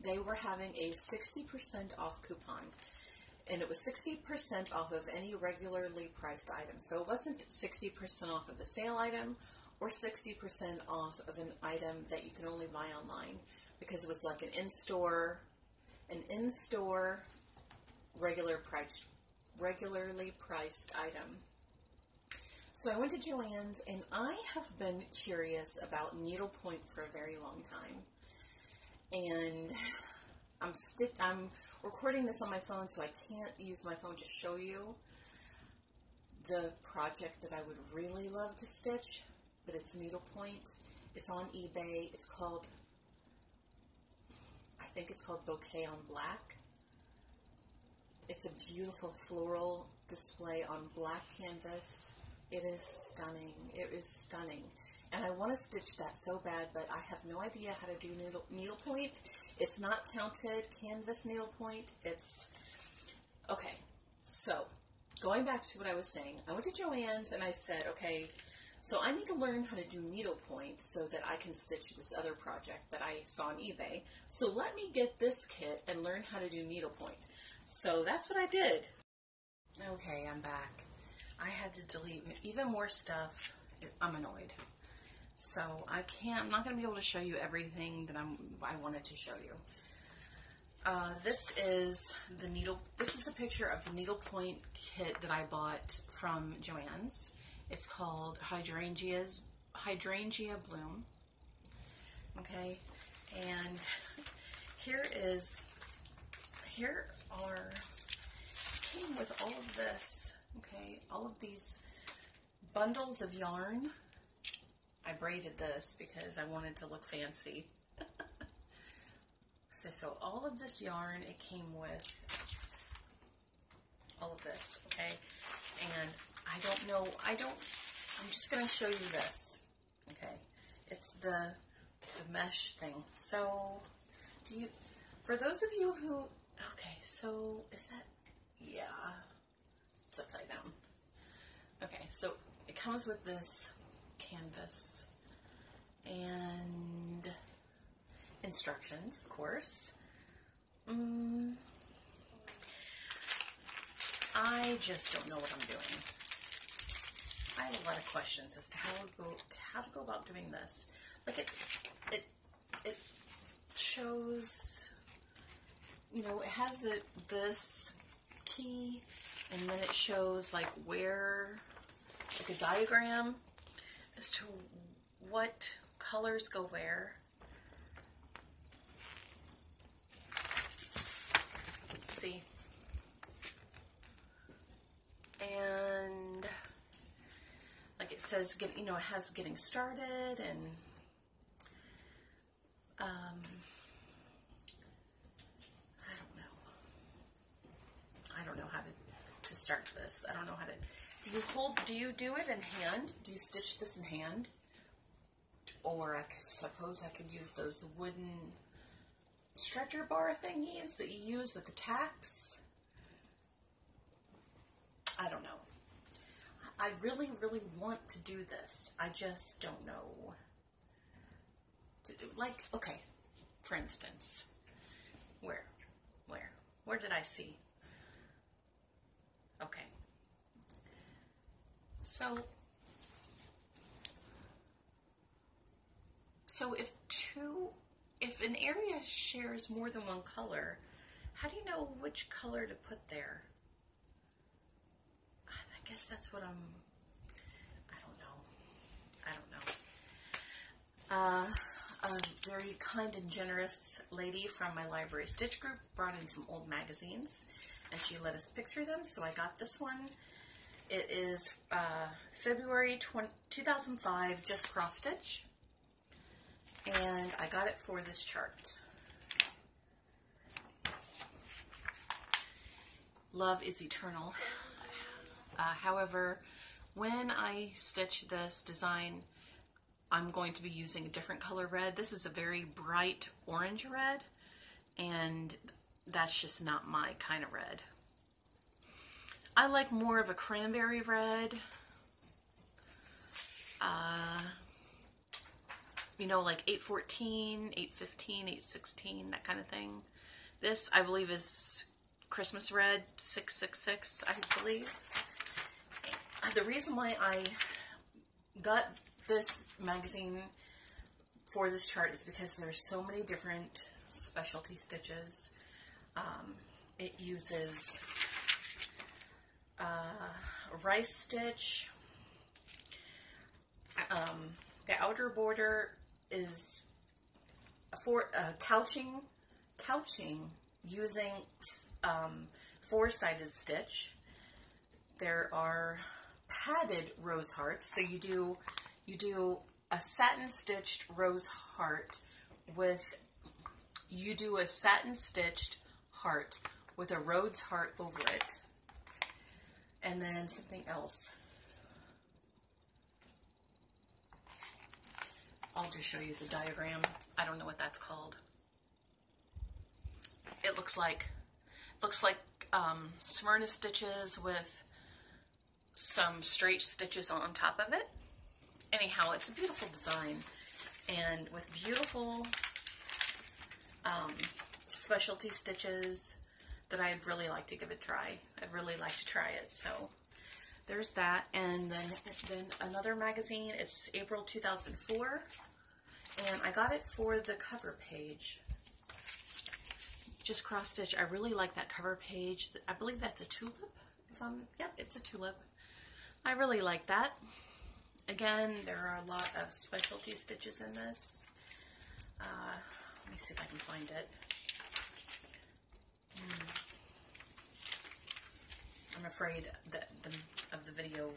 they were having a 60% off coupon, and it was 60% off of any regularly priced item. So it wasn't 60% off of a sale item or 60% off of an item that you can only buy online, because it was like an in-store regularly priced item. So I went to Joann's, and I have been curious about needlepoint for a very long time. And I'm recording this on my phone, so I can't use my phone to show you the project that I would really love to stitch, but it's needlepoint. It's on eBay. It's called, I think it's called Bouquet on Black. It's a beautiful floral display on black canvas. It is stunning. It is stunning. And I want to stitch that so bad, but I have no idea how to do needlepoint. It's not counted canvas needlepoint. It's, okay, so going back to what I was saying, I went to Joann's and I said, okay, so I need to learn how to do needlepoint so that I can stitch this other project that I saw on eBay. So let me get this kit and learn how to do needlepoint. So that's what I did. Okay, I'm back. I had to delete even more stuff. I'm annoyed. So I'm not going to be able to show you everything that I wanted to show you. This is a picture of the needlepoint kit that I bought from Joann's. It's called Hydrangea Bloom. Okay, and here came with all of this. Okay, all of these bundles of yarn. I braided this because I wanted to look fancy. So all of this yarn, it came with all of this, okay? And I'm just going to show you this, okay? It's the mesh thing. So, for those of you who, okay, so is that, yeah, it's upside down. Okay, so it comes with this canvas and instructions, of course. I just don't know what I'm doing. I have a lot of questions as to how to go about doing this. Like it shows, you know, it has this key, and then it shows like where, like a diagram as to what colors go where. See? And like it says, you know, it has getting started, and I don't know how to start this. I don't know how to, do you do it in hand? Do you stitch this in hand? Or I suppose I could use those wooden stretcher bar thingies that you use with the tacks. I don't know. I really, really want to do this. I just don't know. Like, okay, for instance, where did I see? Okay. So if an area shares more than one color, how do you know which color to put there? I guess that's what I don't know. A very kind and generous lady from my library stitch group brought in some old magazines, and she let us pick through them, so I got this one. It is February 2005, just cross stitch, and I got it for this chart. Love is eternal. However, when I stitch this design, I'm going to be using a different color red. This is a very bright orange red, and that's just not my kind of red. I like more of a cranberry red, you know, like 814, 815, 816, that kind of thing. This, I believe, is Christmas red, 666, I believe. The reason why I got this magazine for this chart is because there's so many different specialty stitches. It uses rice stitch. The outer border is for couching using four-sided stitch. There are padded rose hearts, so you do a satin stitched rose heart with a satin stitched heart with a rose heart over it, and then something else. I'll just show you the diagram. I don't know what that's called. It looks like Smyrna stitches with some straight stitches on top of it. Anyhow, it's a beautiful design, and with beautiful specialty stitches that I'd really like to give a try. I'd really like to try it. So there's that, and then another magazine. It's April 2004, and I got it for the cover page. Just cross stitch. I really like that cover page. I believe that's a tulip. Yep, it's a tulip. I really like that. Again, there are a lot of specialty stitches in this. Let me see if I can find it. I'm afraid that of the video.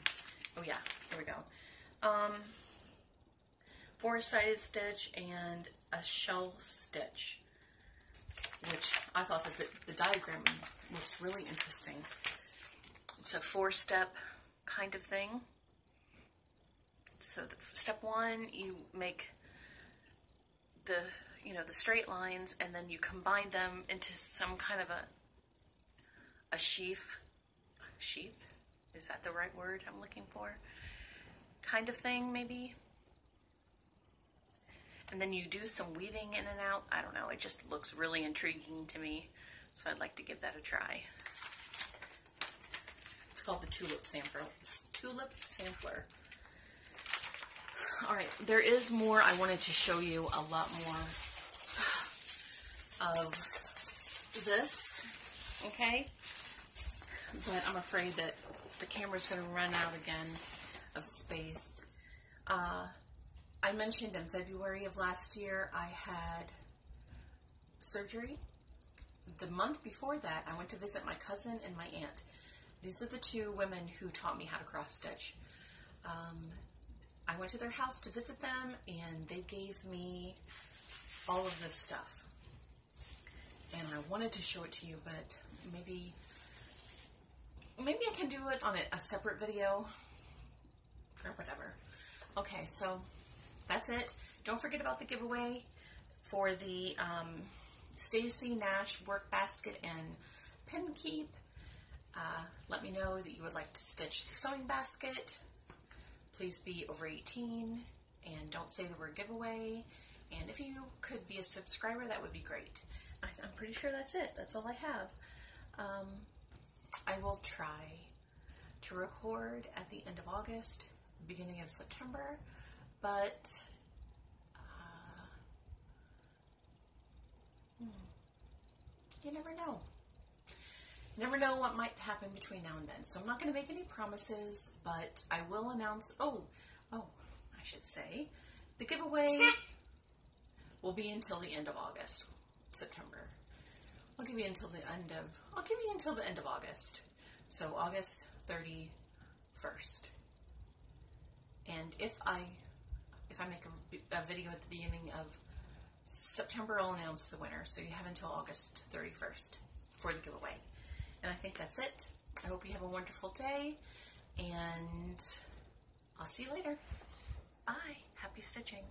Oh yeah, here we go. Four-sided stitch and a shell stitch, which I thought that the diagram looks really interesting. It's a four-step kind of thing. So step one, you make the straight lines, and then you combine them into some kind of a sheath. Sheath? Is that the right word I'm looking for? Kind of thing, maybe. And then you do some weaving in and out. I don't know. It just looks really intriguing to me. So I'd like to give that a try. It's called the Tulip Sampler. Tulip Sampler. All right, there is more. I wanted to show you a lot more of this, okay? But I'm afraid that the camera's going to run out again of space. I mentioned in February of last year I had surgery. The month before that, I went to visit my cousin and my aunt. These are the two women who taught me how to cross stitch. I went to their house to visit them, and they gave me all of this stuff. And I wanted to show it to you, but maybe I can do it on a separate video or whatever. Okay, so that's it. Don't forget about the giveaway for the Stacy Nash work basket and pin keep. Let me know that you would like to stitch the sewing basket. Please be over 18 and don't say the word giveaway. And if you could be a subscriber, that would be great. I'm pretty sure that's it. That's all I have. I will try to record at the end of August, beginning of September, but you never know. You never know what might happen between now and then. So I'm not going to make any promises, but I will announce, I should say, the giveaway will be until the end of August, September. I'll give you until the end of August. So August 31st. And if I make a video at the beginning of September, I'll announce the winner. So you have until August 31st for the giveaway. And I think that's it. I hope you have a wonderful day, and I'll see you later. Bye. Happy stitching.